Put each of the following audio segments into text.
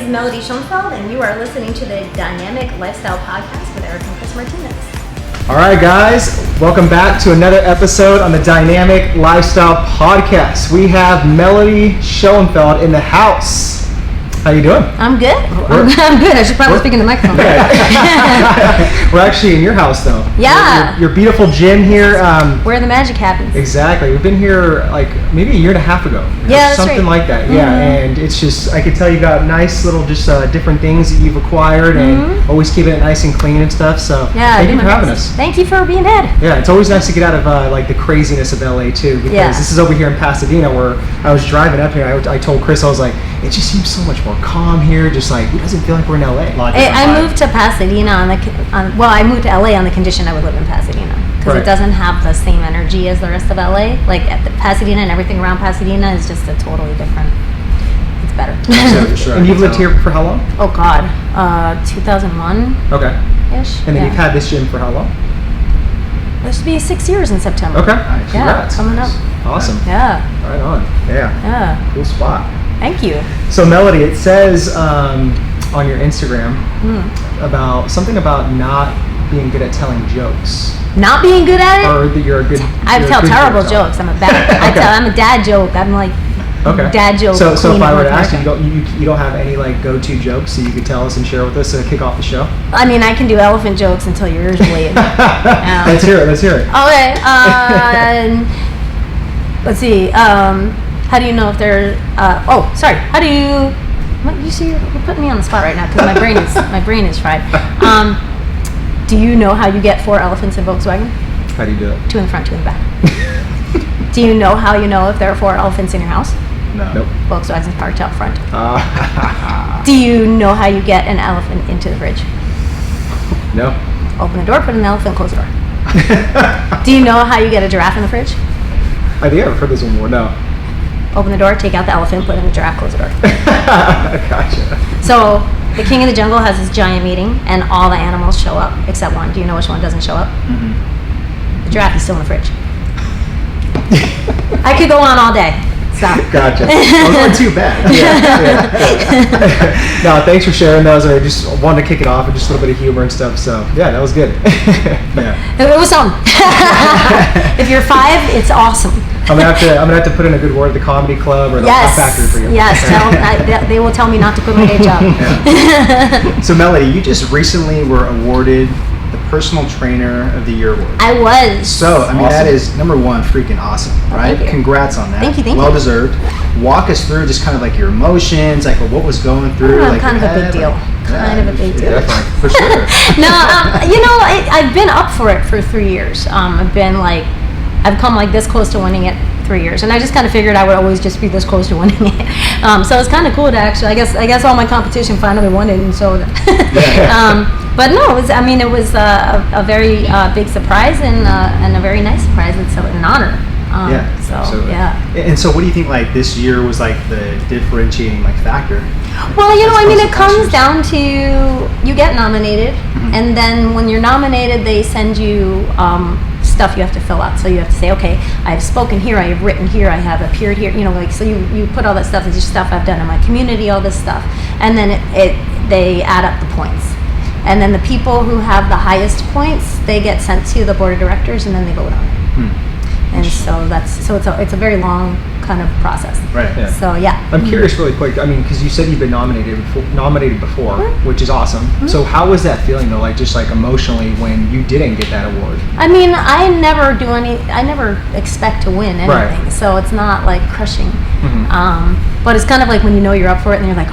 is Melody Schoenfeld, and you are listening to the Dynamic Lifestyle Podcast with Eric Martinez. All right, guys, welcome back to another episode on the Dynamic Lifestyle Podcast. We have Melody Schoenfeld in the house. How you doing? I'm good. I'm good. I should probably speak in the microphone. We're actually in your house, though. Yeah. Your beautiful gym here. Where the magic happens. Exactly. We've been here like maybe a year and a half ago. Yeah, that's something right. like that. Yeah, and it's just I can tell you got nice little just different things that you've acquired, and always keeping it nice and clean and stuff. So thank you for having us. Thank you for being here. Yeah, it's always nice to get out of like the craziness of LA too, because this is over here in Pasadena where I was driving up here. I told Chris, I was like, it just seems so much more calm here. Just like it doesn't feel like we're in LA. I moved to Pasadena I moved to LA on the condition I would live in Pasadena because it doesn't have the same energy as the rest of LA. Like Pasadena and everything around Pasadena is just a totally different. It's better. Sure. And you've lived here for how long? Oh God, 2001. Okay. Ish. And then you've had this gym for how long? This will be 6 years in September. Okay. Nice. Congrats. Coming up. Awesome. Yeah. Right on. Yeah. Cool spot. Thank you. So Melody, it says on your Instagram about something about not being good at telling jokes. Not being good at it? Or that you're a good. I tell terrible jokes. I'm a bad. I'm a dad joke. I'm like dad joke. So if I were to ask you don't have any like go-to jokes that you could tell us and share with us to kick off the show? I mean, I can do elephant jokes until your ears bleed. Let's hear it. Okay. Let's see. How do you know if they're? How do you? What you see? You're putting me on the spot right now because my brain is fried. Do you know how you get 4 elephants in Volkswagen? How do you do it? 2 in the front, 2 in the back. Do you know how you know if there are 4 elephants in your house? No. Nope. Volkswagen's parked out front. Do you know how you get an elephant into the fridge? No. Open the door, put an elephant, close the door. Do you know how you get a giraffe in the fridge? I think I've heard this one before. No. Open the door, take out the elephant, put in the giraffe, close the door. Gotcha. So the king of the jungle has this giant meeting, and all the animals show up except one. Do you know which one doesn't show up? Mm-hmm. The giraffe is still in the fridge. I could go on all day. Stop. Gotcha. Well, not too bad. No, thanks for sharing those. I just wanted to kick it off with just a little bit of humor and stuff. So yeah, that was good. It was something. If you're 5, it's awesome. I'm gonna have to put in a good word at the comedy club or the Laugh Factory for you. Yes, they will tell me not to quit my day job. Yeah. So Melody, you just recently were awarded the Personal Trainer of the Year award. I was. So I mean that is number 1, freaking awesome, right? Congrats on that. Thank you. Well deserved. Walk us through just kind of like your emotions, like what was going through. Like kind of a big deal. Kind of a big deal. Definitely, for sure. No, I've been up for it for 3 years. I've come like this close to winning it 3 years, and I just kind of figured I would always just be this close to winning it. So it's kind of cool to actually, I guess all my competition finally won it, and so. But no, it was a very big surprise and a very nice surprise. It's an honor. Absolutely. And so, what do you think? Like this year was like the differentiating factor. Well, it comes down to you get nominated, and then when you're nominated, they send you stuff you have to fill out. So you have to say, okay, I've spoken here, I have written here, I have appeared here. So you put all that stuff. It's just stuff I've done in my community, all this stuff, and then they add up the points. And then the people who have the highest points, they get sent to the board of directors, and then they vote on it. And so it's a very long kind of process. Right. Yeah. So yeah. I'm curious, really quick. Because you said you've been nominated before, which is awesome. So how was that feeling though? Just emotionally when you didn't get that award? I never expect to win anything. Right. So it's not like crushing. But it's kind of like when you're up for it and you're like,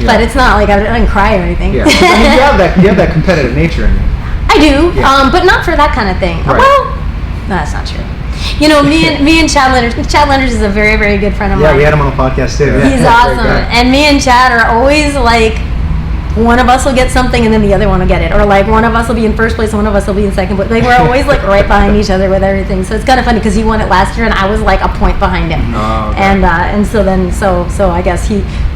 But it's not like I didn't cry or anything. Yeah. You have that competitive nature in you. I do, but not for that kind of thing. Right. Well, no, that's not true. Me and Chad Leonard. Chad Leonard is a very, very good friend of mine. Yeah, we had him on the podcast too. He's awesome. And me and Chad are always like, one of us will get something and then the other one will get it. Or like one of us will be in first place and one of us will be in second place. Like we're always like right behind each other with everything. So it's kind of funny because he won it last year and I was like a point behind him. Oh, okay. And so I guess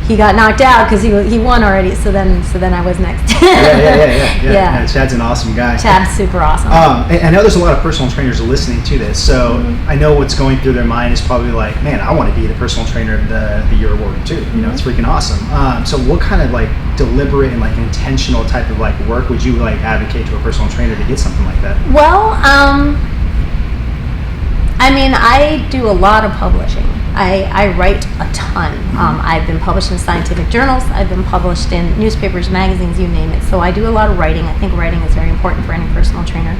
he got knocked out because he won already. So then I was next. Yeah. Chad's an awesome guy. Chad's super awesome. I know there's a lot of personal trainers listening to this, so I know what's going through their mind is probably like, man, I want to be the personal trainer of the year award too. You know, it's freaking awesome. So what kind of like deliberate and like intentional type of like work would you like advocate to a personal trainer to get something like that? Well, I mean, I do a lot of publishing. I write a ton. I've been published in scientific journals. I've been published in newspapers, magazines, you name it. So I do a lot of writing. I think writing is very important for any personal trainer.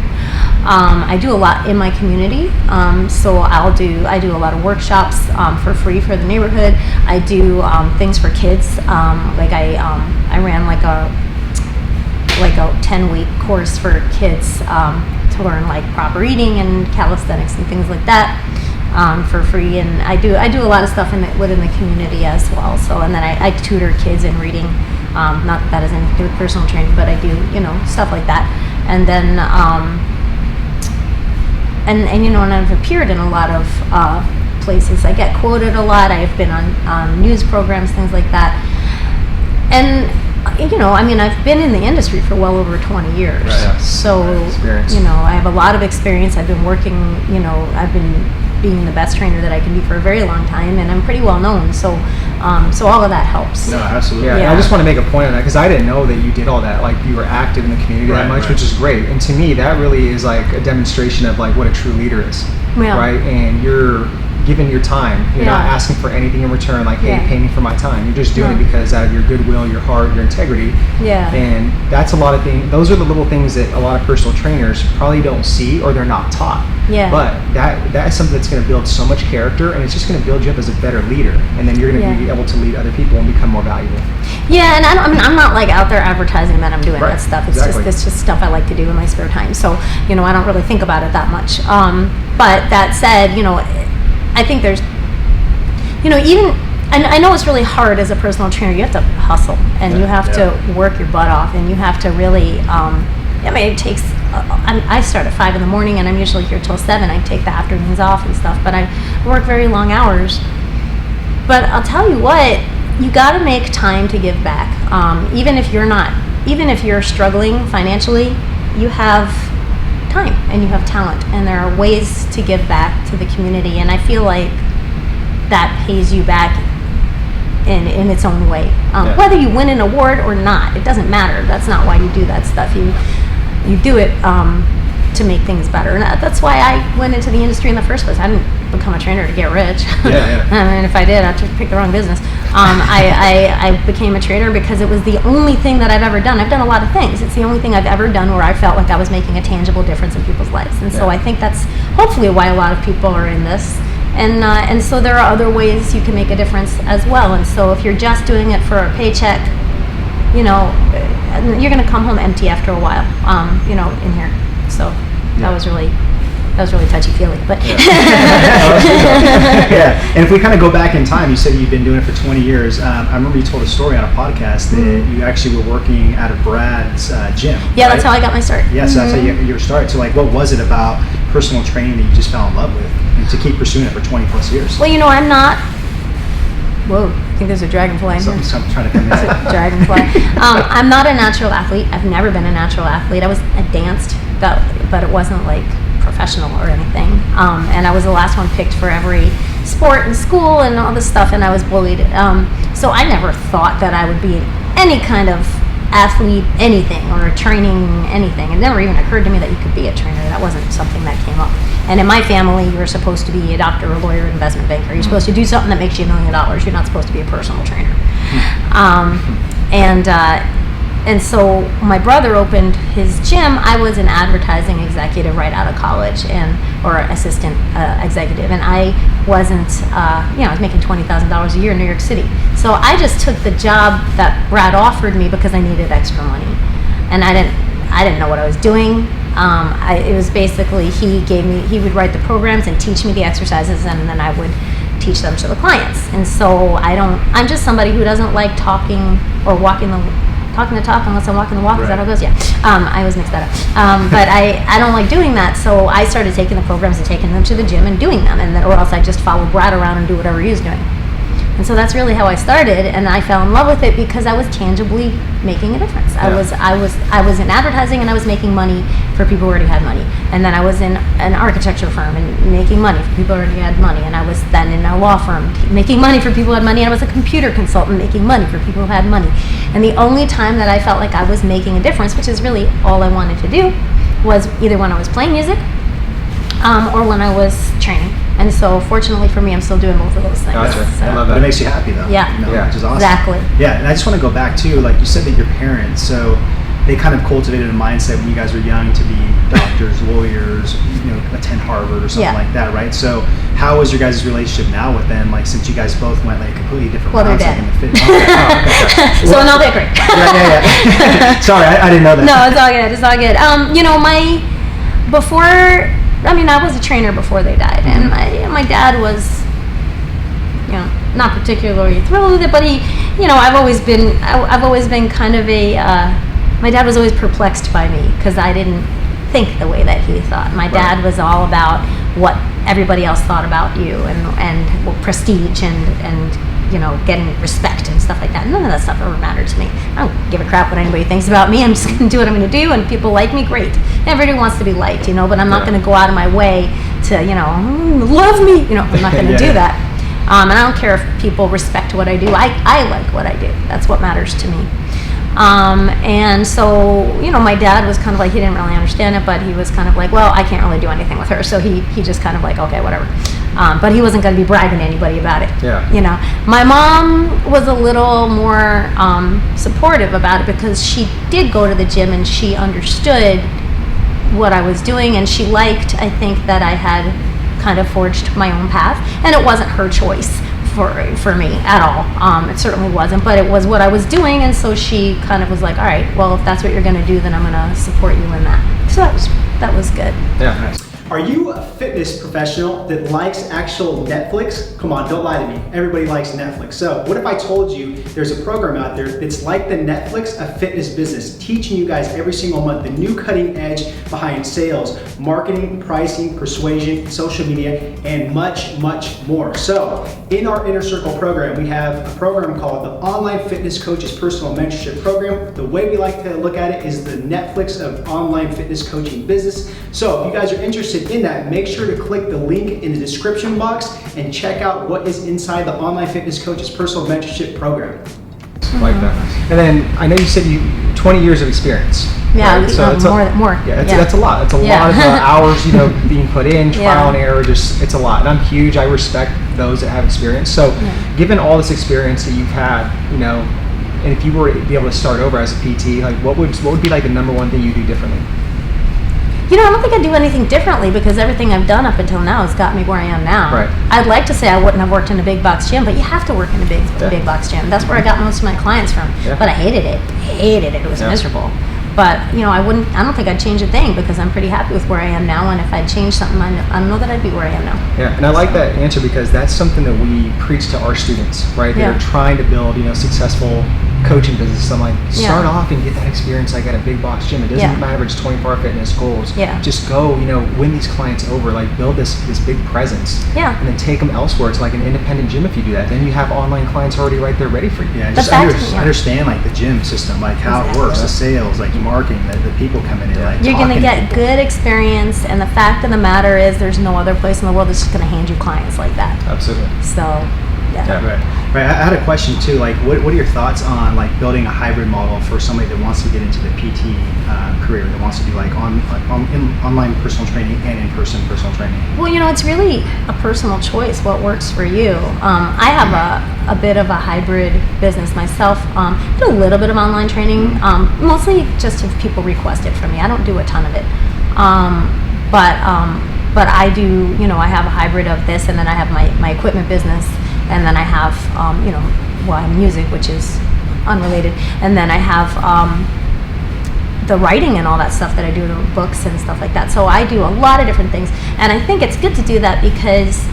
I do a lot in my community. So I do a lot of workshops for free for the neighborhood. I do things for kids. Like I ran like a 10-week course for kids to learn like proper eating and calisthenics and things like that. For free, and I do a lot of stuff within the community as well. So, and then I tutor kids in reading. Not that has anything to do with personal training, but I do stuff like that. And then and I've appeared in a lot of places. I get quoted a lot. I've been on news programs, things like that. And I've been in the industry for well over 20 years. Right. So I have a lot of experience. I've been working. I've been being the best trainer that I can be for a very long time, and I'm pretty well known, so all of that helps. No, absolutely. Yeah. I just want to make a point on that because I didn't know that you did all that, like you were active in the community that much, which is great. And to me, that really is like a demonstration of like what a true leader is, right? And you're giving your time. You're not asking for anything in return, like, hey, pay me for my time. You're just doing it because out of your goodwill, your heart, your integrity. Yeah. And that's a lot of things. Those are the little things that a lot of personal trainers probably don't see or they're not taught. Yeah. But that is something that's going to build so much character, and it's just going to build you up as a better leader. And then you're going to be able to lead other people and become more valuable. Yeah, and I'm not like out there advertising that I'm doing that stuff. It's just stuff I like to do in my spare time. So I don't really think about it that much. But that said, I think there's, even, and I know it's really hard as a personal trainer. You have to hustle, and you have to work your butt off, and you have to really, it takes, I start at 5 in the morning, and I'm usually here till 7. I take the afternoons off and stuff, but I work very long hours. But I'll tell you what, you got to make time to give back. Even if you're struggling financially, you have time and you have talent, and there are ways to give back to the community, and I feel like that pays you back in its own way. Whether you win an award or not, it doesn't matter. That's not why you do that stuff. You do it to make things better, and that's why I went into the industry in the first place. I didn't become a trainer to get rich. I mean, if I did, I'd just pick the wrong business. I became a trainer because it was the only thing that I've ever done. I've done a lot of things. It's the only thing I've ever done where I felt like I was making a tangible difference in people's lives. And so I think that's hopefully why a lot of people are in this. And so there are other ways you can make a difference as well. And so if you're just doing it for a paycheck, you're going to come home empty after a while, in here. So that was really touchy-feely, but And if we kind of go back in time, you said you've been doing it for 20 years. I remember you told a story on a podcast that you actually were working at a Brad's gym. Yeah, that's how I got my start. Yeah, so that's how you were started. So like, what was it about personal training that you just fell in love with and to keep pursuing it for 20 plus years? Well, I'm not. Whoa, I think there's a dragonfly in here. Something's trying to come in. It's a dragonfly. I'm not a natural athlete. I've never been a natural athlete. I danced, but it wasn't like professional or anything. And I was the last one picked for every sport in school and all this stuff, and I was bullied. So I never thought that I would be any kind of athlete, anything, or a training anything. It never even occurred to me that you could be a trainer. That wasn't something that came up. And in my family, you're supposed to be a doctor, a lawyer, investment banker. You're supposed to do something that makes you $1 million. You're not supposed to be a personal trainer. And so my brother opened his gym. I was an advertising executive right out of college, or assistant executive, and I wasn't, I was making $20,000 a year in New York City. So I just took the job that Brad offered me because I needed extra money, and I didn't know what I was doing. It was basically he would write the programs and teach me the exercises, and then I would teach them to the clients. And so I'm just somebody who doesn't like talking or talking the talk unless I'm walking the walk. Is that how it goes? Yeah. I always mix that up. But I don't like doing that, so I started taking the programs and taking them to the gym and doing them, or else I just follow Brad around and do whatever he was doing. And so that's really how I started, and I fell in love with it because I was tangibly making a difference. I was in advertising, and I was making money for people who already had money. And then I was in an architecture firm and making money for people who already had money. And I was then in a law firm making money for people who had money. And I was a computer consultant making money for people who had money. And the only time that I felt like I was making a difference, which is really all I wanted to do, was either when I was playing music or when I was training. And so fortunately for me, I'm still doing both of those things. Gotcha. So. I love that. It makes you happy though. Yeah. Which is awesome. Exactly. Yeah, and I just want to go back too, like you said that your parents, so they kind of cultivated a mindset when you guys were young to be doctors, lawyers, attend Harvard or something like that, right? So how is your guys' relationship now with them, like since you guys both went like a completely different routes? Well, they're dead. Okay. So no, they're great. Yeah. Sorry, I didn't know that. No, it's all good. It's all good. I was a trainer before they died, and my dad was, not particularly thrilled with it, but I've always been kind of my dad was always perplexed by me because I didn't think the way that he thought. My dad was all about what everybody else thought about you and prestige and getting respect and stuff like that. None of that stuff ever mattered to me. I don't give a crap what anybody thinks about me. I'm just going to do what I'm going to do, and people like me, great. Everybody wants to be liked, but I'm not going to go out of my way to, love me. I'm not going to do that. And I don't care if people respect what I do. I like what I do. That's what matters to me. And so, my dad was kind of like, he didn't really understand it, but he was kind of like, well, I can't really do anything with her. So he just kind of like, okay, whatever. But he wasn't going to be bragging to anybody about it. Yeah. My mom was a little more supportive about it because she did go to the gym and she understood what I was doing, and she liked, I think, that I had kind of forged my own path, and it wasn't her choice for me at all. It certainly wasn't, but it was what I was doing, and so she kind of was like, all right, well, if that's what you're going to do, then I'm going to support you in that. So that was good. Yeah, nice. Are you a fitness professional that likes actual Netflix? Come on, don't lie to me. Everybody likes Netflix. So what if I told you there's a program out there that's like the Netflix of fitness business, teaching you guys every single month the new cutting edge behind sales, marketing, pricing, persuasion, social media, and much, much more. So in our Inner Circle program, we have a program called the Online Fitness Coaches Personal Mentorship Program. The way we like to look at it is the Netflix of online fitness coaching business. So if you guys are interested in that, make sure to click the link in the description box and check out what is inside the Online Fitness Coaches Personal Mentorship Program. Like that. And then I know you said 20 years of experience. Yeah, right? So it's more. Yeah, that's a lot. It's a lot of hours, being put in, trial and error. It's a lot. And I'm huge. I respect those that have experience. So, given all this experience that you've had, and if you were to be able to start over as a PT, like what would be like the number one thing you do differently? I don't think I'd do anything differently because everything I've done up until now has got me where I am now. Right. I'd like to say I wouldn't have worked in a big box gym, but you have to work in a big box gym. That's where I got most of my clients from. Yeah. But I hated it. It was miserable. But I don't think I'd change a thing because I'm pretty happy with where I am now. And if I'd change something, I don't know that I'd be where I am now. Yeah, and I like that answer because that's something that we preach to our students, right? That are trying to build, successful coaching business. I'm like, start off and get that experience like at a big box gym. It doesn't matter if it's 24-hour fitness goals. Yeah. Just go, win these clients over, like build this big presence. Yeah. And then take them elsewhere. It's like an independent gym if you do that. Then you have online clients already right there ready for you. Yeah, just understand like the gym system, like how it works, the sales, like marketing, the people coming in. Like you're going to get good experience, and the fact of the matter is there's no other place in the world that's just going to hand you clients like that. Absolutely. So, Right. I had a question too. Like, what are your thoughts on like building a hybrid model for somebody that wants to get into the PT career, that wants to do like online personal training and in-person personal training? Well, it's really a personal choice what works for you. I have a bit of a hybrid business myself. I do a little bit of online training, mostly just if people request it from me. I don't do a ton of it, but I do. I have a hybrid of this, and then I have my equipment business. And then I have, I have music, which is unrelated. And then I have the writing and all that stuff that I do, the books and stuff like that. So I do a lot of different things. And I think it's good to do that because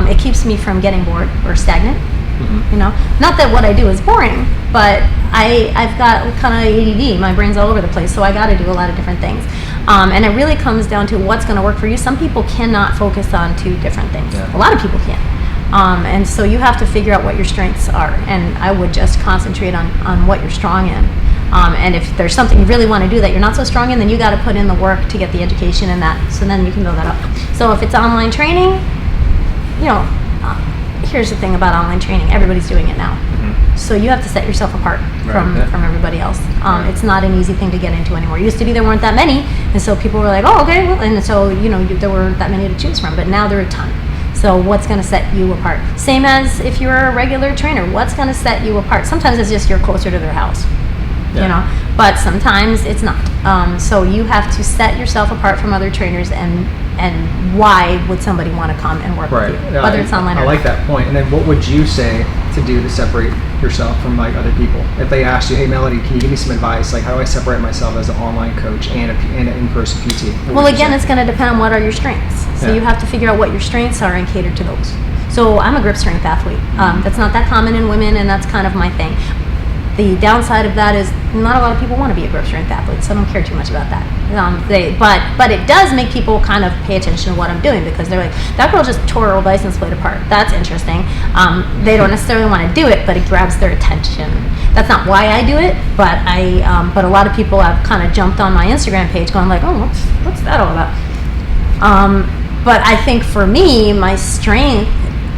it keeps me from getting bored or stagnant. Mm-hmm. Not that what I do is boring, but I've got kind of ADD. My brain's all over the place, so I got to do a lot of different things. And it really comes down to what's going to work for you. Some people cannot focus on two different things. Yeah. A lot of people can. And so you have to figure out what your strengths are, and I would just concentrate on what you're strong in. And if there's something you really want to do that you're not so strong in, then you got to put in the work to get the education in that, so then you can build that up. So if it's online training, here's the thing about online training, everybody's doing it now. So you have to set yourself apart from everybody else. It's not an easy thing to get into anymore. It used to be there weren't that many, and so people were like, oh, okay, well, and so there weren't that many to choose from, but now there are a ton. So what's going to set you apart? Same as if you're a regular trainer, what's going to set you apart? Sometimes it's just you're closer to their house, but sometimes it's not. So you have to set yourself apart from other trainers, and why would somebody want to come and work with you, whether it's online or not. I like that point. And then what would you say to do to separate yourself from like other people? If they asked you, hey Melody, can you give me some advice? Like, how do I separate myself as an online coach and an in-person PT? Well, again, it's going to depend on what are your strengths. So you have to figure out what your strengths are and cater to those. So I'm a grip strength athlete. That's not that common in women, and that's kind of my thing. The downside of that is not a lot of people want to be a grip strength athlete, so I don't care too much about that. But it does make people kind of pay attention to what I'm doing, because they're like, that girl just tore her old license plate apart. That's interesting. They don't necessarily want to do it, but it grabs their attention. That's not why I do it, but but a lot of people have kind of jumped on my Instagram page going like, oh, what's that all about? But I think for me, my strength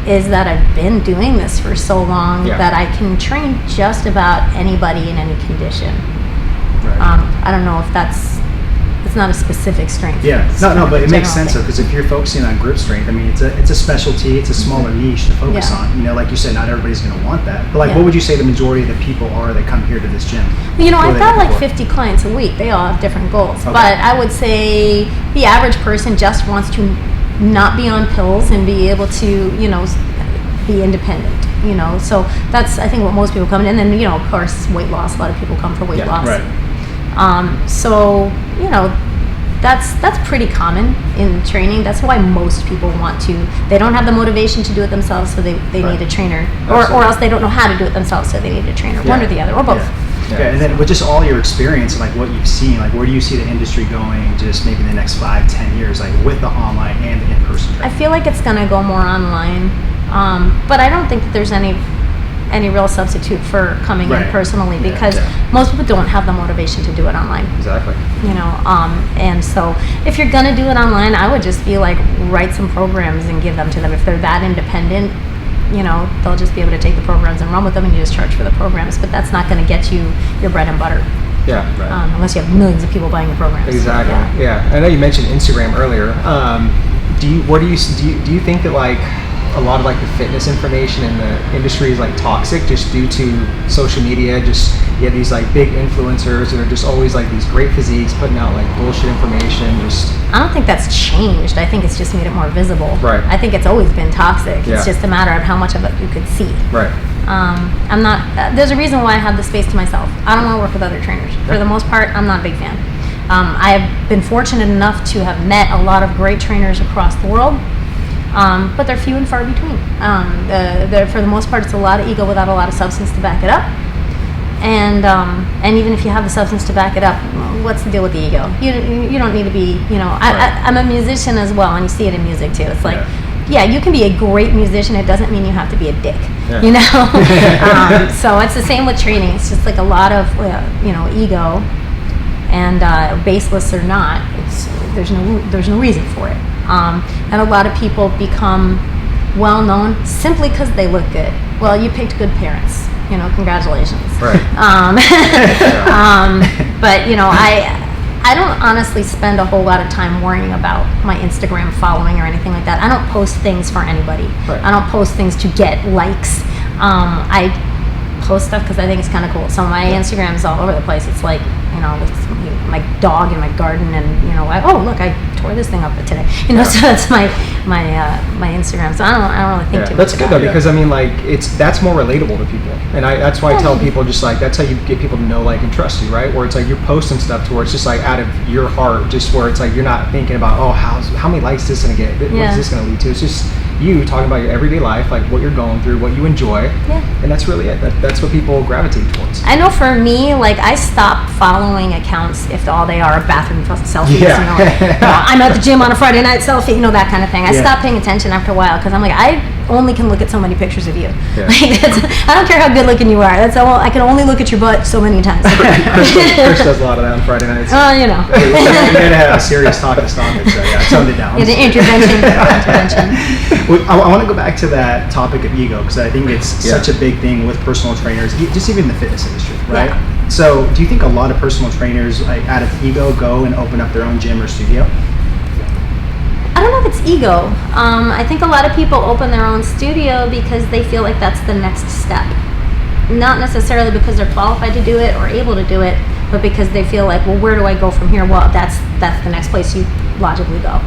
is that I've been doing this for so long that I can train just about anybody in any condition. I don't know if it's not a specific strength. Yeah, no, but it makes sense though, because if you're focusing on grip strength, I mean, it's a specialty, it's a smaller niche to focus on. Like you said, not everybody's going to want that. But like, what would you say the majority of the people are that come here to this gym? I've got like 50 clients a week. They all have different goals, but I would say the average person just wants to not be on pills and be able to, be independent, so that's, I think, what most people come in. And then, of course, weight loss. A lot of people come for weight loss. So, that's pretty common in training. That's why most people want to. They don't have the motivation to do it themselves, so they need a trainer, or else they don't know how to do it themselves, so they need a trainer. One or the other, or both. Okay, and then with just all your experience and like what you've seen, like where do you see the industry going just maybe in the next 5-10 years, like with the online and the in-person training? I feel like it's going to go more online, but I don't think that there's any real substitute for coming in personally, because most people don't have the motivation to do it online. Exactly. And so if you're going to do it online, I would just be like, write some programs and give them to them. If they're that independent, they'll just be able to take the programs and run with them, and you just charge for the programs. But that's not going to get you your bread and butter. Unless you have millions of people buying your programs. Exactly. I know you mentioned Instagram earlier. Do you think that like a lot of like the fitness information in the industry is like toxic just due to social media? Just you have these like big influencers that are just always like these great physiques putting out like bullshit information. I don't think that's changed. I think it's just made it more visible. I think it's always been toxic. It's just a matter of how much of it you could see. I'm not. There's a reason why I have the space to myself. I don't want to work with other trainers. For the most part, I'm not a big fan. I have been fortunate enough to have met a lot of great trainers across the world. But they're few and far between. For the most part, it's a lot of ego without a lot of substance to back it up. And even if you have the substance to back it up, what's the deal with the ego? You don't need to be, I'm a musician as well, and you see it in music too. It's like, you can be a great musician. It doesn't mean you have to be a dick, So it's the same with training. It's just like a lot of, ego, and baseless or not, there's no reason for it. And a lot of people become well known simply because they look good. Well, you picked good parents, congratulations. But I don't honestly spend a whole lot of time worrying about my Instagram following or anything like that. I don't post things for anybody. I don't post things to get likes. I post stuff because I think it's kind of cool. So my Instagram is all over the place. It's like, with my dog in my garden, and look, I tore this thing up today. So that's my Instagram. So I don't really think too much. That's good though, because I mean, like that's more relatable to people, and that's why I tell people just like that's how you get people to know, like, and trust you, right? Where it's like you're posting stuff to where it's just like out of your heart, just where it's like you're not thinking about how many likes is this gonna get, what is this gonna lead to? It's just you talking about your everyday life, like what you're going through, what you enjoy, and that's really it. That's what people gravitate towards. I know for me, like I stopped following accounts if all they are bathroom selfies. I'm at the gym on a Friday night selfie, that kind of thing. I stopped paying attention after a while because I'm like, only can look at so many pictures of you. Yeah. Like I don't care how good looking you are. That's all. I can only look at your butt so many times. Chris does a lot of that on Friday nights. Oh, you know. Hey, we gotta have a serious talk to stop it. So yeah, tone it down. Yeah, the intervention. Well, I want to go back to that topic of ego because I think it's such a big thing with personal trainers, just even in the fitness industry, right? Yeah. So, do you think a lot of personal trainers, like, out of ego, go and open up their own gym or studio? I don't know if it's ego. I think a lot of people open their own studio because they feel like that's the next step. Not necessarily because they're qualified to do it or able to do it, but because they feel like, well, where do I go from here? Well, that's the next place you logically go.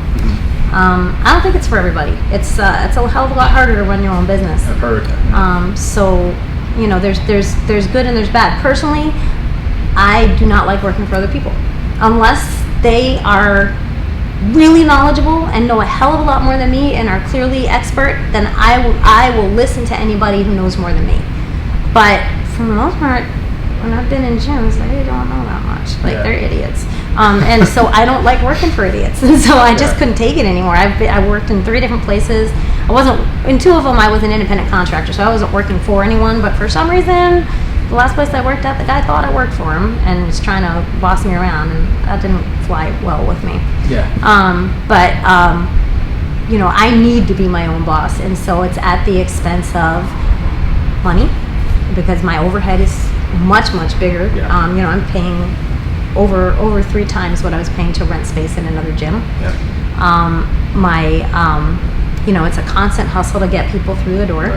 I don't think it's for everybody. It's a hell of a lot harder to run your own business. I've heard. So, you know, there's good and there's bad. Personally, I do not like working for other people unless they are really knowledgeable and know a hell of a lot more than me and are clearly expert. Then I will listen to anybody who knows more than me. But for the most part, when I've been in gyms, they don't know that much. Like they're idiots. And so I don't like working for idiots. And so I just couldn't take it anymore. I worked in 3 different places. In 2 of them I was an independent contractor, so I wasn't working for anyone. But for some reason, the last place I worked at, the guy thought I worked for him and was trying to boss me around, and that didn't fly well with me. You know, I need to be my own boss, and so it's at the expense of money because my overhead is much bigger. You know, I'm paying over 3 times what I was paying to rent space in another gym. You know, it's a constant hustle to get people through the door.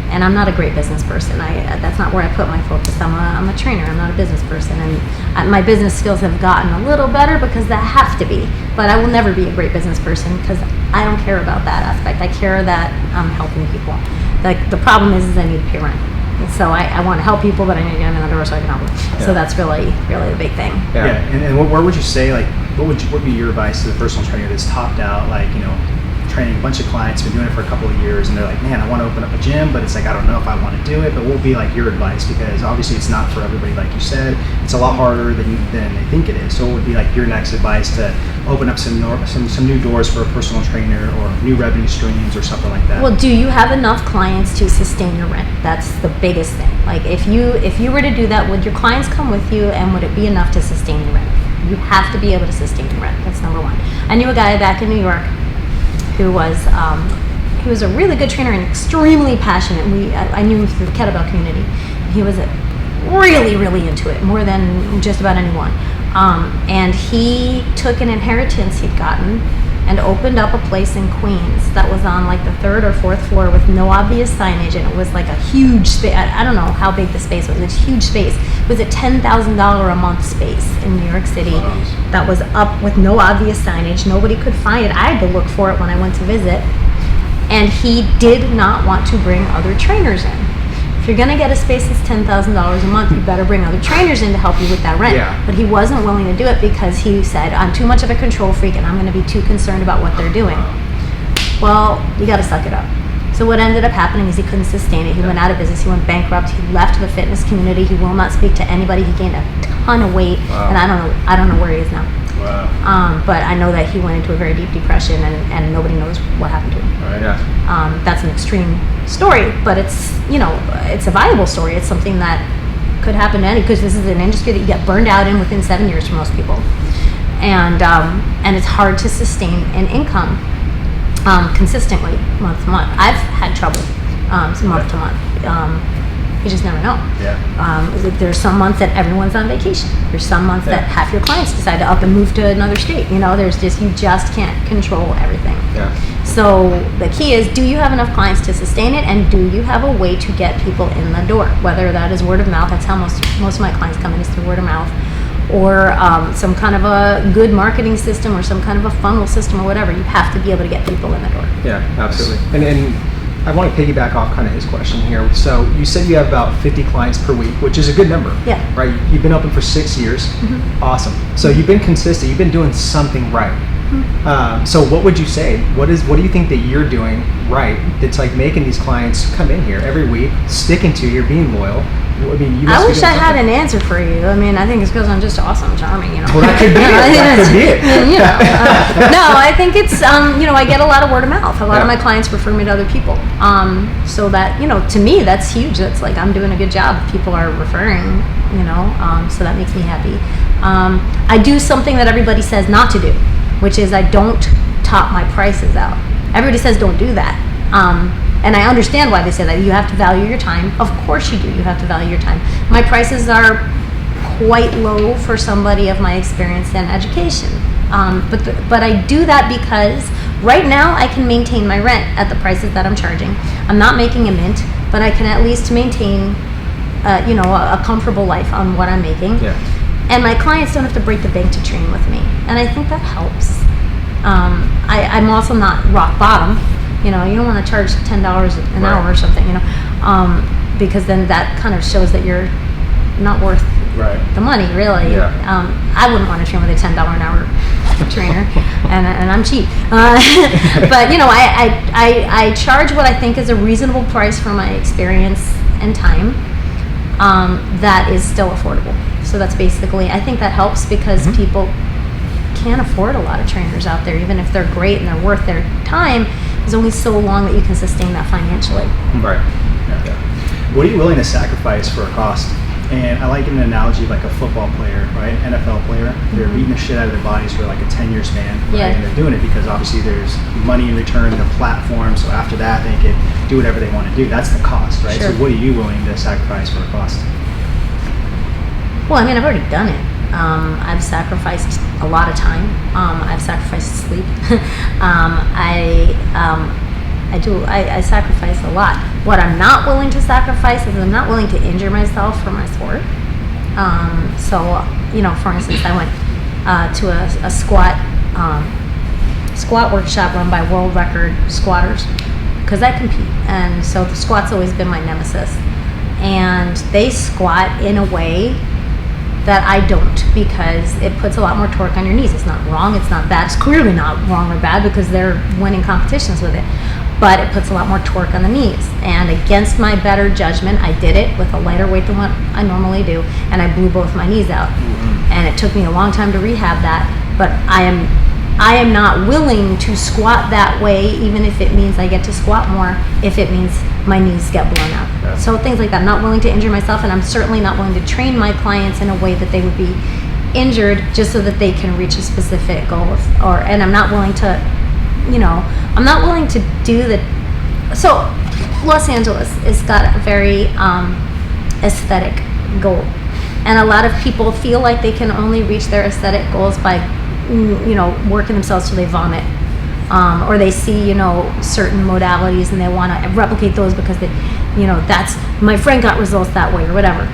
And I'm not a great business person. That's not where I put my focus. I'm a trainer. I'm not a business person. And my business skills have gotten a little better because that have to be. But I will never be a great business person because I don't care about that aspect. I care that I'm helping people. Like the problem is I need to pay rent. And so I want to help people, but I need to get them in the door so I can help them. So that's really the big thing. And where would you say, like, what would be your advice to the personal trainer that's topped out, like, you know, training a bunch of clients, been doing it for a couple of years, and they're like, man, I want to open up a gym, but it's like, I don't know if I want to do it. But what would be like your advice? Because obviously it's not for everybody, like you said. It's a lot harder than they think it is. So what would be like your next advice to open up some new doors for a personal trainer or new revenue streams or something like that? Well, do you have enough clients to sustain your rent? That's the biggest thing. Like if you were to do that, would your clients come with you, and would it be enough to sustain your rent? You have to be able to sustain your rent. That's number one. I knew a guy back in New York who was he was a really good trainer and extremely passionate. I knew him through the kettlebell community. He was really into it, more than just about anyone. And he took an inheritance he'd gotten and opened up a place in Queens that was on like the 3rd or 4th floor with no obvious signage, and it was like a huge space. I don't know how big the space was. It was a huge space. It was a $10,000 a month space in New York City that was up with no obvious signage. Nobody could find it. I had to look for it when I went to visit. And he did not want to bring other trainers in. If you're going to get a space that's $10,000 a month, you better bring other trainers in to help you with that rent. But he wasn't willing to do it because he said, I'm too much of a control freak and I'm going to be too concerned about what they're doing. Well, you got to suck it up. So what ended up happening is he couldn't sustain it. He went out of business. He went bankrupt. He left the fitness community. He will not speak to anybody. He gained a ton of weight, and I don't know where he is now. But I know that he went into a very deep depression, and nobody knows what happened to him. That's an extreme story, but it's a viable story. It's something that could happen to any, because this is an industry that you get burned out in within 7 years for most people, and it's hard to sustain an income consistently month to month. I've had trouble month to month. You just never know. There's some months that everyone's on vacation. There's some months that half your clients decide to up and move to another state. You just can't control everything. So the key is, do you have enough clients to sustain it, and do you have a way to get people in the door? Whether that is word of mouth, that's how most of my clients come in, is through word of mouth, or some kind of a good marketing system, or some kind of a funnel system, or whatever. You have to be able to get people in the door. Yeah, absolutely. And I want to piggyback off kind of his question here. So you said you have about 50 clients per week, which is a good number. Right? You've been open for 6 years. Awesome. So you've been consistent. You've been doing something right. So what would you say? What do you think that you're doing right that's like making these clients come in here every week, sticking to you, being loyal? I mean, you I wish I had an answer for you. I mean, I think it's because I'm just awesome, charming, Well, that could be it. That could be it. No, I think it's, I get a lot of word of mouth. A lot of my clients refer me to other people. So that, to me, that's huge. That's like I'm doing a good job. People are referring, so that makes me happy. I do something that everybody says not to do, which is I don't top my prices out. Everybody says don't do that. And I understand why they say that. You have to value your time. Of course you do. You have to value your time. My prices are quite low for somebody of my experience and education. But I do that because right now I can maintain my rent at the prices that I'm charging. I'm not making a mint, but I can at least maintain, a comfortable life on what I'm making. Yeah. And my clients don't have to break the bank to train with me. And I think that helps. I'm also not rock bottom. You don't want to charge $10 an hour or something, because then that kind of shows that you're not worth the money, really. Yeah. I wouldn't want to train with a $10 an hour trainer, and I'm cheap. But I charge what I think is a reasonable price for my experience and time. That is still affordable. So that's basically, I think that helps because people can't afford a lot of trainers out there, even if they're great and they're worth their time. There's only so long that you can sustain that financially. Right. Yeah. What are you willing to sacrifice for a cost? And I like an analogy of like a football player, right? NFL player. They're beating the shit out of their bodies for like a 10-year span, right? Yeah. And they're doing it because obviously there's money in return, the platform. So after that, they can do whatever they want to do. That's the cost, right? Sure. So what are you willing to sacrifice for a cost? Well, I've already done it. I've sacrificed a lot of time. I've sacrificed sleep. I sacrifice a lot. What I'm not willing to sacrifice is I'm not willing to injure myself for my sport. For instance, I went to a squat workshop run by world record squatters because I compete, and so the squat's always been my nemesis. And they squat in a way that I don't, because it puts a lot more torque on your knees. It's not wrong, it's not bad. It's clearly not wrong or bad because they're winning competitions with it. But it puts a lot more torque on the knees. And against my better judgment, I did it with a lighter weight than what I normally do, and I blew both my knees out. And it took me a long time to rehab that, but I am not willing to squat that way, even if it means I get to squat more, if it means my knees get blown out. Yeah. So things like that. I'm not willing to injure myself, and I'm certainly not willing to train my clients in a way that they would be injured just so that they can reach a specific goal. And I'm not willing to, I'm not willing to do so Los Angeles has got a very aesthetic goal. And a lot of people feel like they can only reach their aesthetic goals by working themselves till they vomit, or they see certain modalities and they want to replicate those because they, that's my friend got results that way or whatever.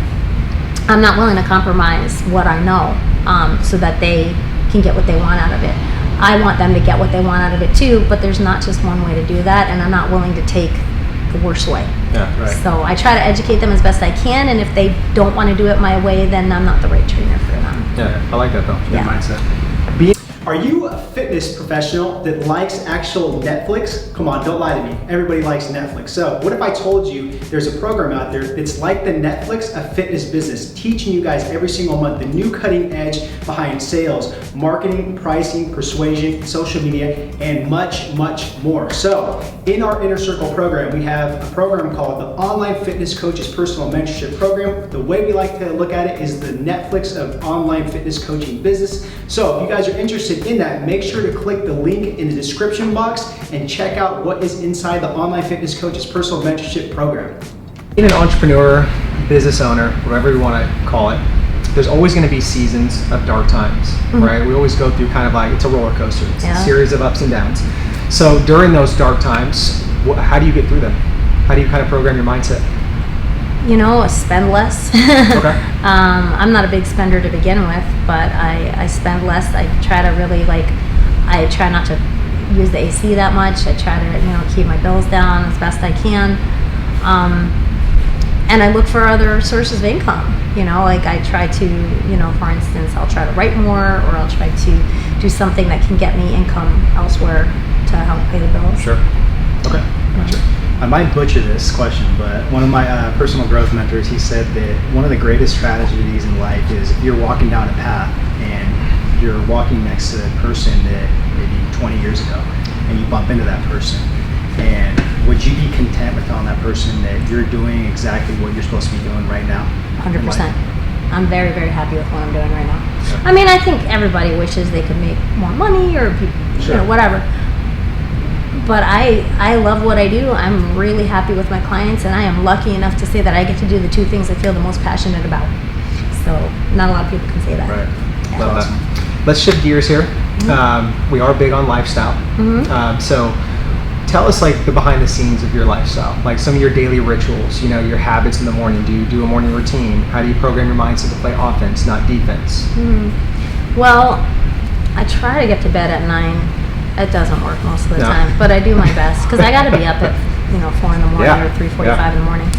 I'm not willing to compromise what I know, so that they can get what they want out of it. I want them to get what they want out of it too, but there's not just one way to do that, and I'm not willing to take the worst way. Yeah, right. So I try to educate them as best I can, and if they don't want to do it my way, then I'm not the right trainer for them. Yeah, I like that though. Good mindset. Are you a fitness professional that likes actual Netflix? Come on, don't lie to me. Everybody likes Netflix. So what if I told you there's a program out there that's like the Netflix of fitness business, teaching you guys every single month the new cutting edge behind sales, marketing, pricing, persuasion, social media, and much, much more. So in our Inner Circle program, we have a program called the Online Fitness Coaches Personal Mentorship Program. The way we like to look at it is the Netflix of online fitness coaching business. So if you guys are interested in that, make sure to click the link in the description box and check out what is inside the Online Fitness Coaches Personal Mentorship Program. Being an entrepreneur, business owner, whatever you want to call it, there's always going to be seasons of dark times, right? We always go through kind of like, it's a roller coaster. It's a series of ups and downs. So during those dark times, how do you get through them? How do you kind of program your mindset? Spend less. Okay. I'm not a big spender to begin with, but I spend less. I try to really I try not to use the AC that much. I try to, keep my bills down as best I can. And I look for other sources of income. I try to, for instance, I'll try to write more, or I'll try to do something that can get me income elsewhere to help pay the bills. Sure. Okay. Gotcha. I might butcher this question, but one of my personal growth mentors, he said that one of the greatest tragedies in life is if you're walking down a path and you're walking next to a person that maybe 20 years ago, and you bump into that person, and would you be content with telling that person that you're doing exactly what you're supposed to be doing right now? 100%. I'm very, very happy with what I'm doing right now. Yeah. I mean, I think everybody wishes they could make more money or whatever. But I love what I do. I'm really happy with my clients, and I am lucky enough to say that I get to do the two things I feel the most passionate about. So not a lot of people can say that. Right. Yeah. Love that. Let's shift gears here. We are big on lifestyle. So tell us like the behind the scenes of your lifestyle, like some of your daily rituals, your habits in the morning. Do you do a morning routine? How do you program your mindset to play offense, not defense? Well, I try to get to bed at 9. It doesn't work most of the time, but I do my best because I got to be up at 4 in the morning or 3:45 in the morning.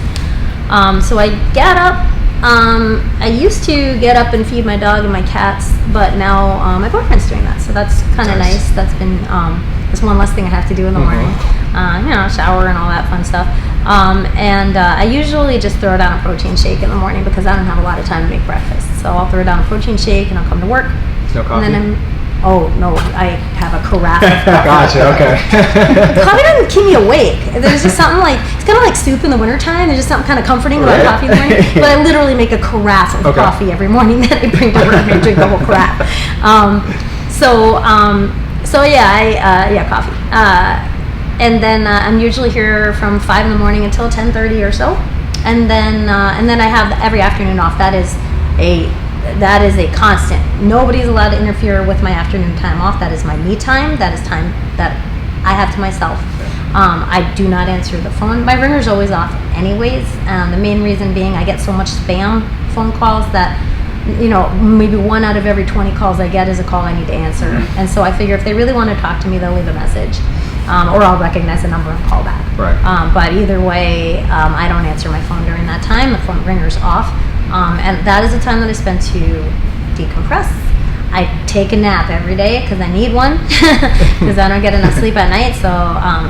So I get up. I used to get up and feed my dog and my cats, but now my boyfriend's doing that, so that's kind of nice. That's been that's one less thing I have to do in the morning. Shower and all that fun stuff. And I usually just throw down a protein shake in the morning because I don't have a lot of time to make breakfast. So I'll throw down a protein shake and I'll come to work. No coffee? And then oh no, I have a carafe of coffee. Gotcha, okay. Coffee doesn't keep me awake. There's just something like, it's kind of like soup in the wintertime. There's just something kind of comforting about coffee in the morning. But I literally make a carafe of coffee every morning that I bring to work and I drink the whole carafe. Coffee. And then I'm usually here from 5 in the morning until 10:30 or so. And then I have every afternoon off. That is a constant. Nobody's allowed to interfere with my afternoon time off. That is my me time. That is time that I have to myself. I do not answer the phone. My ringer's always off anyways. The main reason being I get so much spam phone calls that, maybe 1 out of every 20 calls I get is a call I need to answer. And so I figure if they really want to talk to me, they'll leave a message. Or I'll recognize the number and call back. Right. But either way, I don't answer my phone during that time. The phone ringer's off. And that is the time that I spend to decompress. I take a nap every day because I need one because I don't get enough sleep at night. So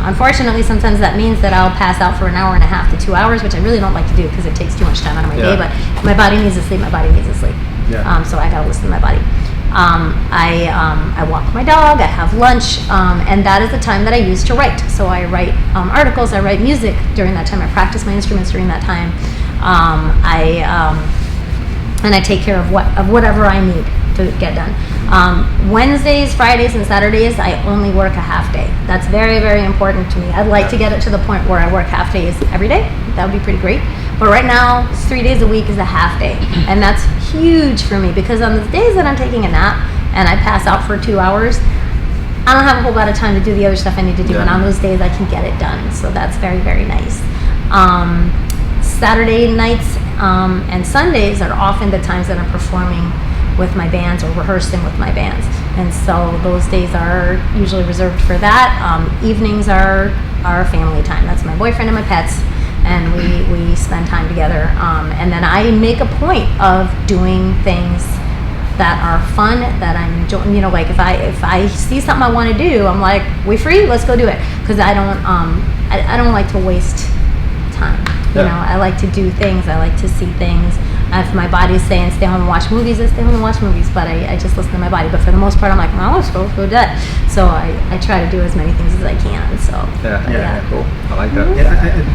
unfortunately, sometimes that means that I'll pass out for an hour and a half to 2 hours, which I really don't like to do because it takes too much time out of my day. But my body needs to sleep. My body needs to sleep. So I gotta listen to my body. I walk my dog. I have lunch, and that is the time that I use to write. So I write articles. I write music during that time. I practice my instruments during that time. And I take care of whatever I need to get done. Wednesdays, Fridays, and Saturdays, I only work a half day. That's very, very important to me. I'd like to get it to the point where I work half days every day. That would be pretty great. But right now, 3 days a week is a half day. And that's huge for me because on the days that I'm taking a nap and I pass out for 2 hours, I don't have a whole lot of time to do the other stuff I need to do. And on those days, I can get it done. So that's very, very nice. Saturday nights and Sundays are often the times that I'm performing with my bands or rehearsing with my bands. And so those days are usually reserved for that. Evenings are our family time. That's my boyfriend and my pets. And we spend time together. And then I make a point of doing things that are fun, that I'm enjoying. Like if I see something I want to do, I'm like, we free? Let's go do it. Because I don't like to waste time. I like to do things. I like to see things. If my body's saying stay home and watch movies, I stay home and watch movies. But I just listen to my body. But for the most part, I'm like, well, let's go do that. So I try to do as many things as I can. So yeah, cool. I like that.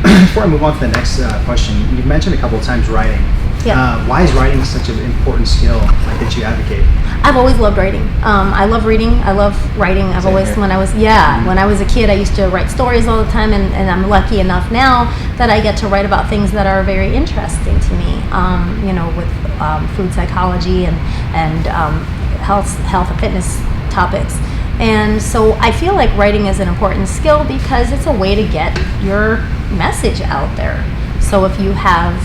Before I move on to the next question, you mentioned a couple of times writing. Yeah. Why is writing such an important skill that you advocate? I've always loved writing. I love reading. I love writing. When I was a kid, I used to write stories all the time, and I'm lucky enough now that I get to write about things that are very interesting to me. With food psychology and health and fitness topics. And so I feel like writing is an important skill because it's a way to get your message out there. So if you have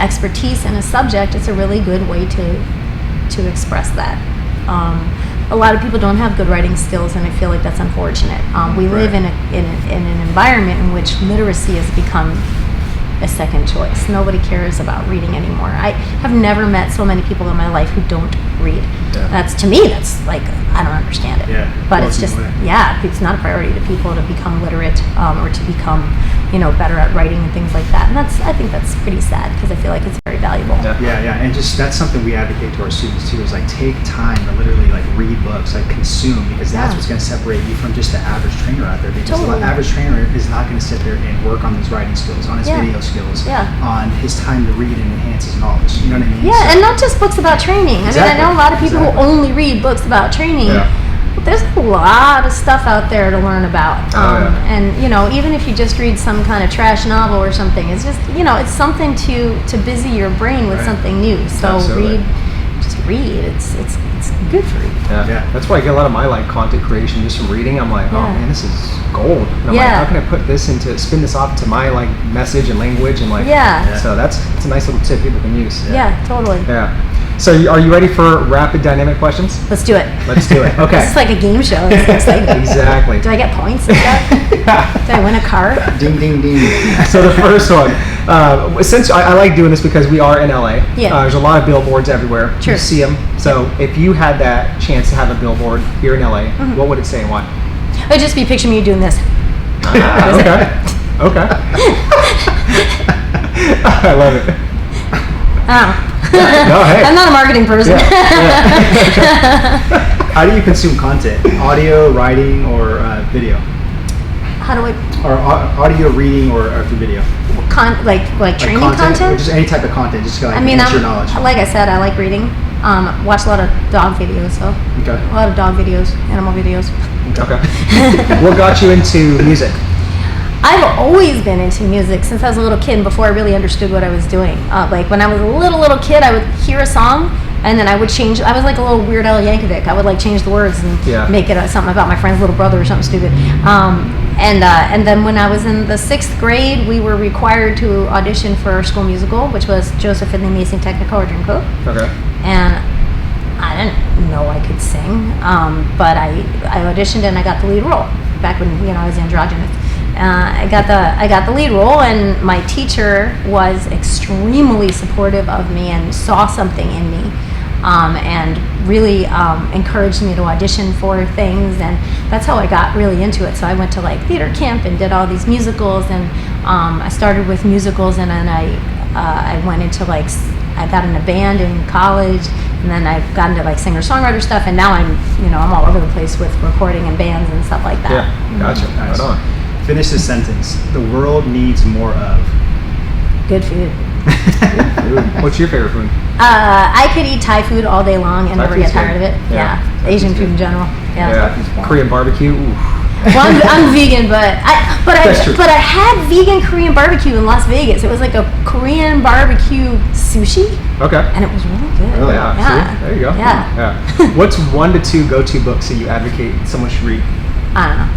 expertise in a subject, it's a really good way to express that. A lot of people don't have good writing skills, and I feel like that's unfortunate. We live in an environment in which literacy has become a second choice. Nobody cares about reading anymore. I have never met so many people in my life who don't read. That's, to me, that's like, I don't understand it. Yeah. But it's just, it's not a priority to people to become literate or to become, better at writing and things like that. And I think that's pretty sad because I feel like it's very valuable. Yeah. And just, that's something we advocate to our students too, is like take time to literally like read books, like consume, because that's what's going to separate you from just the average trainer out there. Because the average trainer is not going to sit there and work on his writing skills, on his video skills, on his time to read and enhance his knowledge. You know what I mean? Yeah, and not just books about training. I mean, I know a lot of people who only read books about training. There's a lot of stuff out there to learn about. And, even if you just read some kind of trash novel or something, it's just, it's something to busy your brain with something new. So read. It's good for you. Yeah. That's why I get a lot of my content creation just from reading. I'm like, oh man, this is gold. And I'm like, how can I put this spin this off to my message and language and so it's a nice little tip people can use. Yeah, totally. Yeah. So are you ready for rapid dynamic questions? Let's do it. Okay. This is like a game show. It's exciting. Exactly. Do I get points and stuff? Do I win a car? Ding, ding, ding. So the first one, since I like doing this because we are in LA, there's a lot of billboards everywhere. Sure. You see them. So if you had that chance to have a billboard here in LA, what would it say and why? It would just be picture me doing this. Okay. I love it. Oh. No, hey. I'm not a marketing person. How do you consume content? Audio, writing, or video? How do I? Or audio, reading, or through video? Like training content? Or just any type of content, just to your knowledge. Like I said, I like reading. Watch a lot of dog videos, a lot of dog videos, animal videos. Okay. What got you into music? I've always been into music since I was a little kid, before I really understood what I was doing. Like when I was a little kid, I would hear a song and then I would change. I was like a little Weird Al Yankovic. I would change the words and make it something about my friend's little brother or something stupid. And then when I was in the 6th grade, we were required to audition for our school musical, which was Joseph and the Amazing Technicolor Dreamcoat. Okay. And I didn't know I could sing, but I auditioned and I got the lead role back when I was androgynous. I got the lead role, and my teacher was extremely supportive of me and saw something in me, and really encouraged me to audition for things, and that's how I got really into it. So I went to theater camp and did all these musicals, and I started with musicals, and then I went into I got in a band in college, and then I got into singer-songwriter stuff, and now I'm all over the place with recording and bands and stuff like that. Yeah, gotcha. Nice. Right on. Finish the sentence. The world needs more of. Good food. What's your favorite food? I could eat Thai food all day long and never get tired of it. Yeah. Asian food in general. Yeah. Korean barbecue. Ooh. Well, I'm vegan, but I had vegan Korean barbecue in Las Vegas. It was like a Korean barbecue sushi. Okay. And it was really good. Really? Yeah. See? There you go. Yeah. What's 1 to 2 go-to books that you advocate someone should read? I don't know.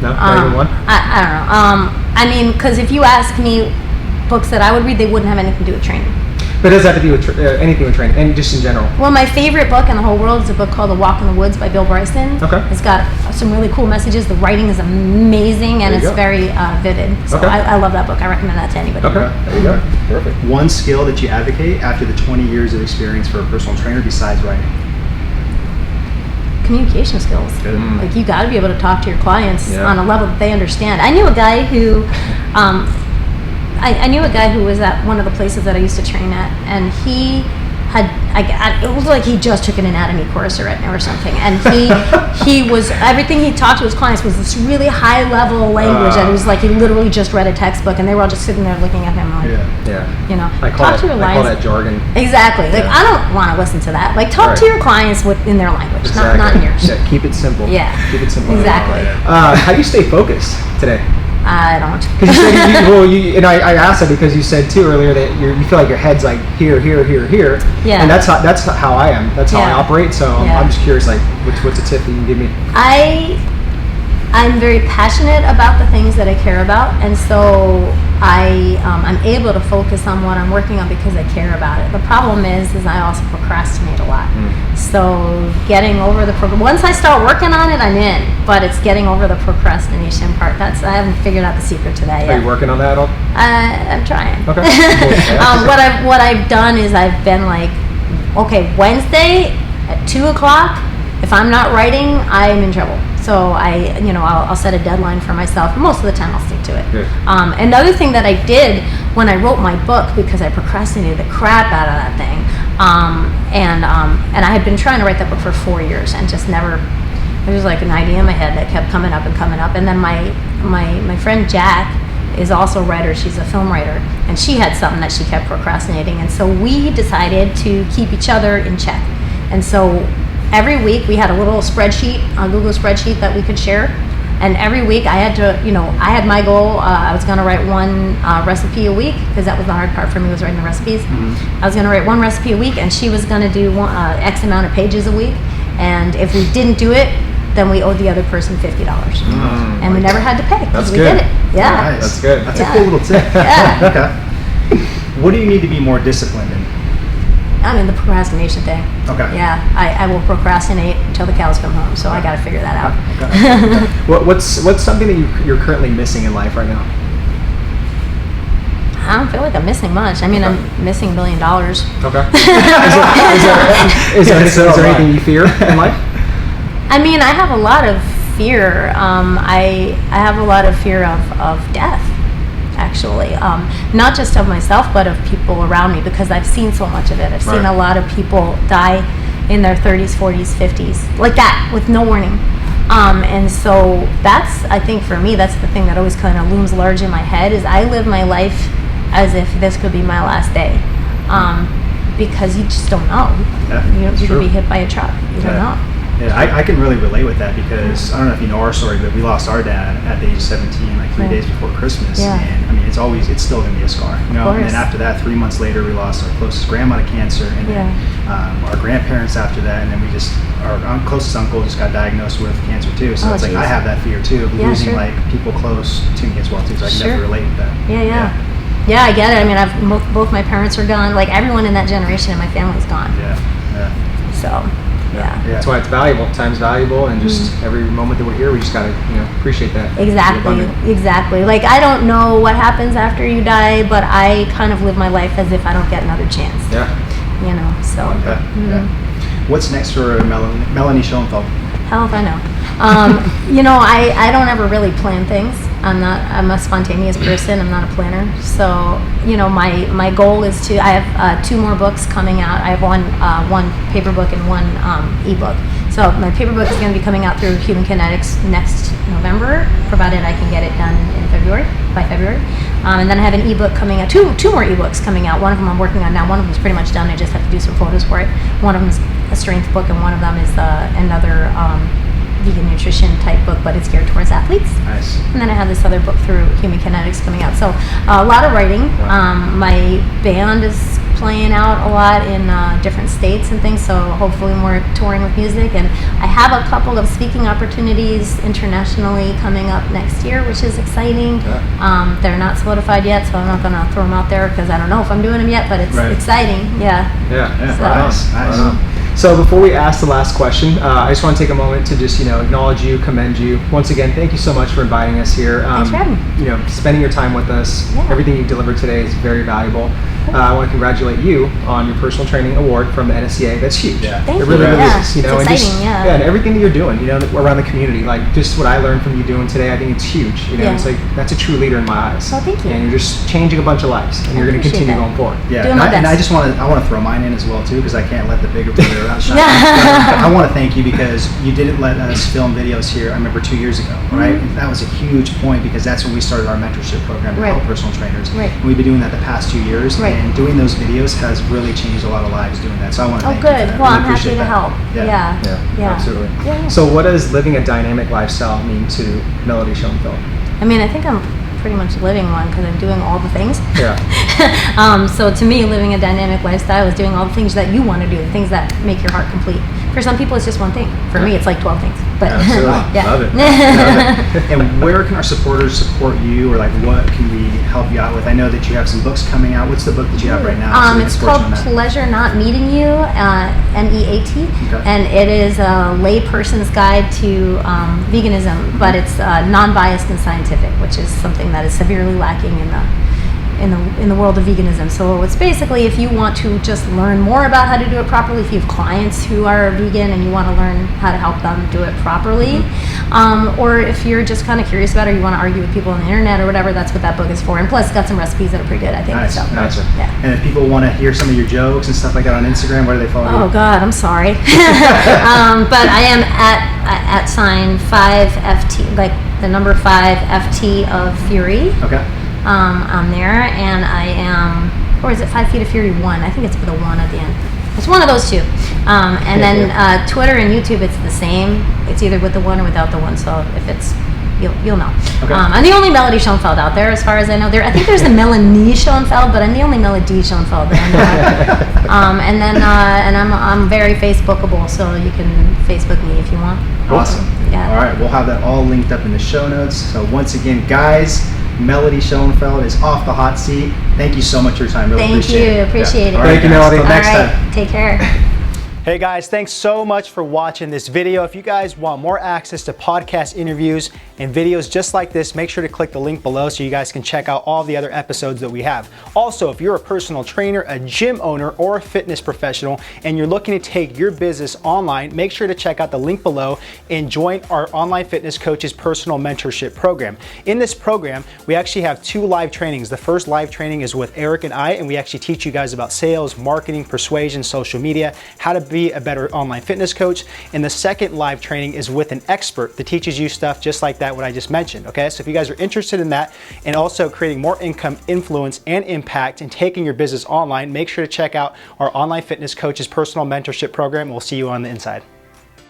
No, not even one? I don't know. I mean, because if you ask me books that I would read, they wouldn't have anything to do with training. But it does have to do with anything with training, and just in general. Well, my favorite book in the whole world is a book called The Walk in the Woods by Bill Bryson. Okay. It's got some really cool messages. The writing is amazing, and it's very vivid. So I love that book. I recommend that to anybody. Okay, there you go. Perfect. One skill that you advocate after the 20 years of experience for a personal trainer besides writing? Communication skills. Good. You got to be able to talk to your clients on a level that they understand. I knew a guy who, was at one of the places that I used to train at, and he had, it was like he just took an anatomy course or something, and he was, everything he talked to his clients was this really high level language, and it was like he literally just read a textbook, and they were all just sitting there looking at him talk to your clients. I call that jargon. Exactly. I don't want to listen to that. Talk to your clients in their language, not in yours. Yeah, keep it simple. Yeah. Keep it simple. Exactly. How do you stay focused today? I don't. Because you said and I asked that because you said too earlier that you feel like your head's here. Yeah. And that's how I am. That's how I operate. So I'm just curious, what's a tip that you can give me? I'm very passionate about the things that I care about, and so I'm able to focus on what I'm working on because I care about it. The problem is I also procrastinate a lot. So getting over once I start working on it, I'm in. But it's getting over the procrastination part. I haven't figured out the secret to that yet. Are you working on that at all? I'm trying. Okay. Cool. What I've done is I've been okay, Wednesday, at 2 o'clock, if I'm not writing, I'm in trouble. So I'll set a deadline for myself. Most of the time, I'll stick to it. Good. Another thing that I did when I wrote my book, because I procrastinated the crap out of that thing, and I had been trying to write that book for 4 years and just never. There was like an idea in my head that kept coming up. And then my friend Jack is also a writer. She's a film writer, and she had something that she kept procrastinating. And so we decided to keep each other in check. And so every week we had a little spreadsheet, a Google spreadsheet that we could share. And every week I had to, I had my goal. I was going to write one recipe a week, because that was the hard part for me, was writing the recipes. Mm-hmm. I was going to write one recipe a week, and she was going to do X amount of pages a week. And if we didn't do it, then we owed the other person $50. And we never had to pay, because we did it. Yeah. Nice. That's good. That's a cool little tip. Yeah. Okay. What do you need to be more disciplined in? I mean, the procrastination thing. Okay. Yeah, I will procrastinate until the cows come home, so I got to figure that out. Okay. What's something that you're currently missing in life right now? I don't feel like I'm missing much. I mean, I'm missing $1 billion. Okay. Is there anything you fear in life? I mean, I have a lot of fear. I have a lot of fear of death, actually. Not just of myself, but of people around me, because I've seen so much of it. I've seen a lot of people die in their 30s, 40s, 50s, like that, with no warning. And so that's, I think for me, that's the thing that always kind of looms large in my head, is I live my life as if this could be my last day. Because you just don't know. Yeah, you could be hit by a truck. You don't know. Yeah, I can really relate with that, because I don't know if you know our story, but we lost our dad at the age of 17, like 3 days before Christmas. Yeah. And I mean, it's still going to be a scar, And then after that, 3 months later, we lost our closest grandma to cancer, and then our grandparents after that, and then our closest uncle just got diagnosed with cancer too. So it's like, I have that fear too, of losing like people close to me as well too. So I can definitely relate with that. Yeah, I get it. I mean, both my parents are gone. Like, everyone in that generation in my family is gone. Yeah. So. Yeah. That's why it's valuable. Time's valuable, and just every moment that we're here, we just gotta, appreciate that. Exactly. Like, I don't know what happens after you die, but I kind of live my life as if I don't get another chance. Yeah. So. Yeah. What's next for Melanie Schoenfeld? Hell if I know. I don't ever really plan things. I'm a spontaneous person. I'm not a planner. So, my goal is I have 2 more books coming out. I have one paper book and one ebook. So my paper book is going to be coming out through Human Kinetics next November, provided I can get it done by February. And then I have an ebook coming out, two more ebooks coming out. One of them I'm working on now. One of them is pretty much done. I just have to do some photos for it. One of them is a strength book, and one of them is another vegan nutrition type book, but it's geared towards athletes. Nice. And then I have this other book through Human Kinetics coming out. So a lot of writing. My band is playing out a lot in different states and things, so hopefully more touring with music. And I have a couple of speaking opportunities internationally coming up next year, which is exciting. They're not solidified yet, so I'm not going to throw them out there, because I don't know if I'm doing them yet, but it's exciting. Nice. So before we ask the last question, I just want to take a moment to just acknowledge you, commend you. Once again, thank you so much for inviting us here. Thanks for having me. Spending your time with us. Everything you delivered today is very valuable. I want to congratulate you on your personal training award from the NSCA. That's huge. Thank it really you. is. It's exciting. And everything that you're doing, around the community, like just what I learned from you doing today, I think it's huge. It's like, that's a true leader in my eyes. Well, thank you. And you're just changing a bunch of lives, and you're going to continue going forward. And I just want to throw mine in as well too, because I can't let the bigger brother outshine. I want to thank you, because you didn't let us film videos here. I remember 2 years ago, right? And that was a huge point, because that's when we started our mentorship program to help personal trainers. And we've been doing that the past 2 years, and doing those videos has really changed a lot of lives doing that. So I want to thank you for that. Well, I'm happy to help. Absolutely. So what does living a dynamic lifestyle mean to Melanie Schoenfeld? I mean, I think I'm pretty much living one, because I'm doing all the things. So to me, living a dynamic lifestyle is doing all the things that you want to do, the things that make your heart complete. For some people, it's just one thing. For me, it's like 12 things. But Love it. And where can our supporters support you, or like what can we help you out with? I know that you have some books coming out. What's the book that you have right now? It's called Pleasure Not Meeting You, MEAT, and it is a layperson's guide to veganism, but it's non-biased and scientific, which is something that is severely lacking in the world of veganism. So it's basically if you want to just learn more about how to do it properly, if you have clients who are vegan and you want to learn how to help them do it properly, or if you're just kind of curious about it, or you want to argue with people on the internet or whatever, that's what that book is for. And plus, it's got some recipes that are pretty good, I think. Nice, so, nice. yeah. And if people want to hear some of your jokes and stuff like that on Instagram, where do they follow you? Oh God, I'm sorry. But I am at sign 5FT, like the number 5FT of Fury. Okay. I'm there, and I am, or is it 5 Feet of Fury 1? I think it's with a 1 at the end. It's one of those two. And then Twitter and YouTube, it's the same. It's either with the 1 or without the 1. So if it's, you'll know. Okay. I'm the only Melody Schoenfeld out there, as far as I know. I think there's the Melanie Schoenfeld, but I'm the only Melody Schoenfeld that I know. And then I'm very Facebookable, so you can Facebook me if you want. Awesome. Yeah. All right, we'll have that all linked up in the show notes. So once again, guys, Melody Schoenfeld is off the hot seat. Thank you so much for your time. Really appreciate it. Appreciate it. All right, Thank you, Melody. Till next time. Take care. Hey guys, thanks so much for watching this video. If you guys want more access to podcast interviews and videos just like this, make sure to click the link below so you guys can check out all the other episodes that we have. Also, if you're a personal trainer, a gym owner, or a fitness professional, and you're looking to take your business online, make sure to check out the link below and join our Online Fitness Coaches Personal Mentorship Program. In this program, we actually have 2 live trainings. The first live training is with Eric and I, and we actually teach you guys about sales, marketing, persuasion, social media, how to be a better online fitness coach. And the second live training is with an expert that teaches you stuff just like that, what I just mentioned. Okay, so if you guys are interested in that and also creating more income, influence, and impact and taking your business online, make sure to check out our Online Fitness Coaches Personal Mentorship Program. We'll see you on the inside.